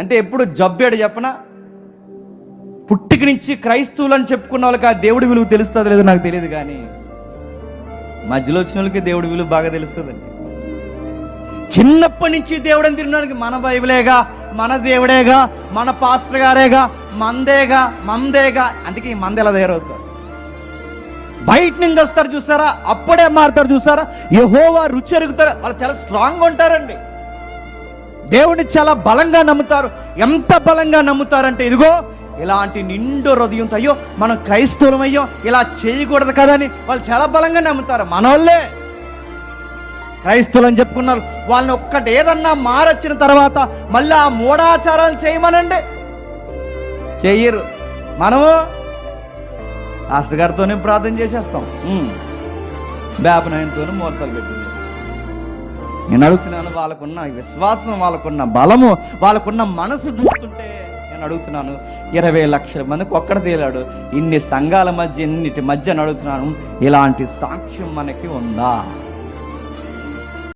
అంటే ఎప్పుడు జబ్బేడు చెప్పనా, పుట్టిక నుంచి క్రైస్తవులని చెప్పుకున్న వాళ్ళకి ఆ దేవుడి విలువ తెలుస్తుంది లేదో నాకు తెలియదు, కానీ మధ్యలో వచ్చిన వాళ్ళకి దేవుడి విలువ బాగా తెలుస్తుందండి. చిన్నప్పటి నుంచి దేవుడని తినడానికి మన బైబిలేగా, మన దేవుడేగా, మన పాస్టర్ గారేగా, మందేగా, అందుకే ఈ మంది ఎలా తయారవుతారు. బయట నుంచి వస్తారు చూసారా, అప్పుడే మారుతారు చూసారా, యెహోవా రుచి ఎరుగుతారు. వాళ్ళు చాలా స్ట్రాంగ్గా ఉంటారండి, దేవుడిని చాలా బలంగా నమ్ముతారు. ఎంత బలంగా నమ్ముతారంటే ఇదిగో ఇలాంటి నిండు హృదయంతో, అయ్యో మనం క్రైస్తవులం, అయ్యో ఇలా చేయకూడదు కదా అని వాళ్ళు చాలా బలంగా నమ్ముతారు. మనోళ్ళే క్రైస్తవులు అని చెప్పుకున్నారు. వాళ్ళని ఒక్కటి ఏదన్నా మారొచ్చిన తర్వాత మళ్ళీ ఆ మూఢాచారాలు చేయమనండి, చెయ్యరు. మనము పాస్టర్ గారితోనే ప్రార్థన చేసేస్తాం, వేపనాయంతోనే ముహూర్తాలు పెట్టింది. నేను అడుగుతున్నాను, వాళ్ళకున్న విశ్వాసం, వాళ్ళకున్న బలము, వాళ్ళకున్న మనసు చూస్తుంటే నేను అడుగుతున్నాను, 20 లక్షల మందికి ఒక్కడ తేలాడు, ఇన్ని సంఘాల మధ్య, ఇన్నిటి మధ్య అడుగుతున్నాను, ఇలాంటి సాక్ష్యం మనకి ఉందా?